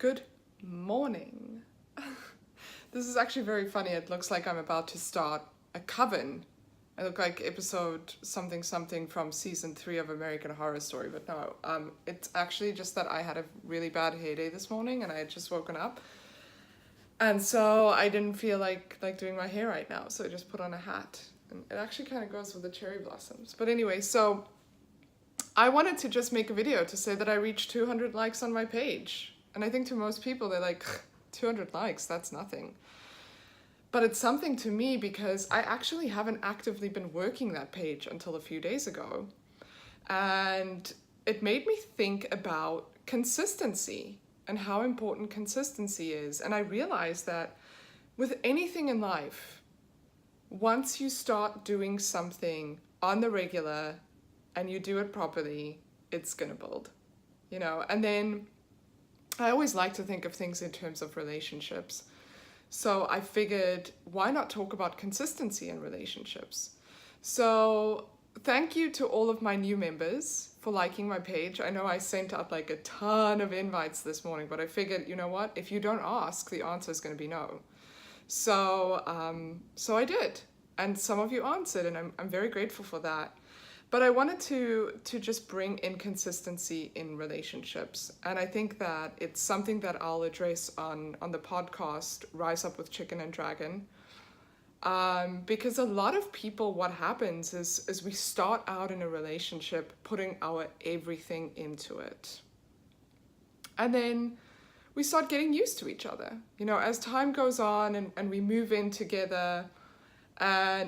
Good morning. This is actually very funny. It looks like I'm about to start a coven. I look like episode something something from season 3 of American Horror Story, but no, it's actually just that I had a really bad hair day this morning and I had just woken up. And so I didn't feel like doing my hair right now, so I just put on a hat. And it actually kind of goes with the cherry blossoms. But anyway, so I wanted to just make a video to say that I reached 200 likes on my page. And I think to most people, they're like, 200 likes, that's nothing. But it's something to me because I actually haven't actively been working that page until a few days ago. And it made me think about consistency and how important consistency is. And I realized that with anything in life, once you start doing something on the regular and you do it properly, it's gonna build, and then I always like to think of things in terms of relationships. So I figured, why not talk about consistency in relationships? So thank you to all of my new members for liking my page. I know I sent out like a ton of invites this morning, but I figured, you know what? If you don't ask, the answer is going to be no. So I did. And some of you answered, and I'm very grateful for that. But I wanted to just bring inconsistency in relationships. And I think that it's something that I'll address on the podcast, Rise Up with Chicken and Dragon. Because a lot of people, what happens is we start out in a relationship putting our everything into it. And then we start getting used to each other. As time goes on and we move in together,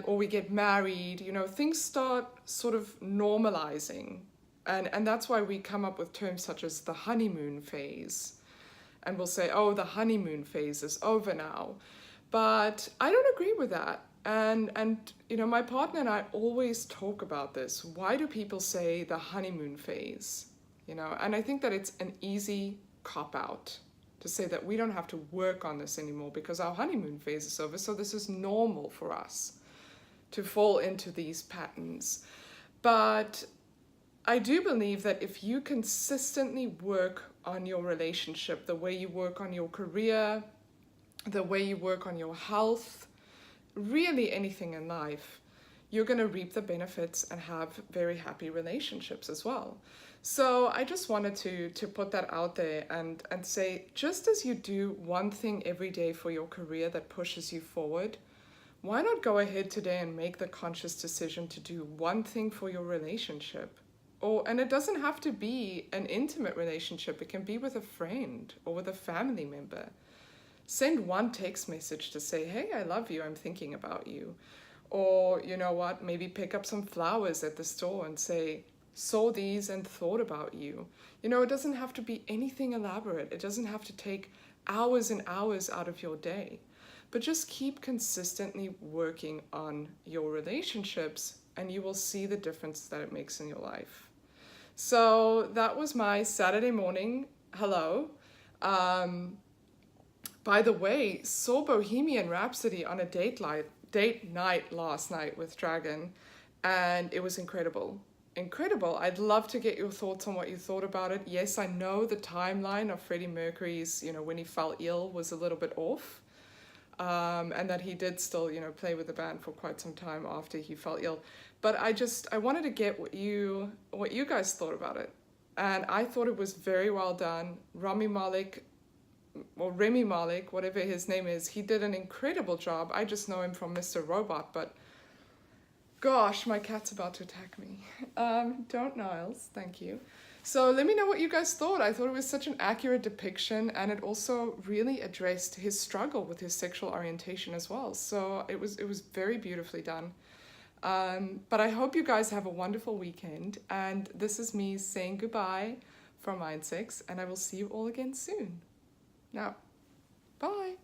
or we get married, things start sort of normalizing. And that's why we come up with terms such as the honeymoon phase. And we'll say, oh, the honeymoon phase is over now. But I don't agree with that. And my partner and I always talk about this. Why do people say the honeymoon phase? And I think that it's an easy cop-out to say that we don't have to work on this anymore because our honeymoon phase is over, so this is normal for us to fall into these patterns. But I do believe that if you consistently work on your relationship, the way you work on your career, the way you work on your health, really anything in life, you're going to reap the benefits and have very happy relationships as well. So I just wanted to put that out there and say, just as you do one thing every day for your career that pushes you forward, why not go ahead today and make the conscious decision to do one thing for your relationship? And it doesn't have to be an intimate relationship. It can be with a friend or with a family member. Send one text message to say, hey, I love you, I'm thinking about you. Or, you know what, maybe pick up some flowers at the store and say, saw these and thought about you. It doesn't have to be anything elaborate. It doesn't have to take hours and hours out of your day. But just keep consistently working on your relationships and you will see the difference that it makes in your life. So that was my Saturday morning hello. By the way, saw Bohemian Rhapsody on a date night last night with Dragon, and it was incredible. I'd love to get your thoughts on what you thought about it. Yes, I know the timeline of Freddie Mercury's, when he fell ill was a little bit off, and that he did still, play with the band for quite some time after he fell ill. But I wanted to get what you guys thought about it, and I thought it was very well done. Rami Malek, or Remy Malek, whatever his name is, he did an incredible job. I just know him from Mr. Robot, but gosh, my cat's about to attack me. Don't, Niles, thank you. So let me know what you guys thought. I thought it was such an accurate depiction, and it also really addressed his struggle with his sexual orientation as well. So it was very beautifully done. But I hope you guys have a wonderful weekend, and this is me saying goodbye from MindSex, and I will see you all again soon. Now, bye.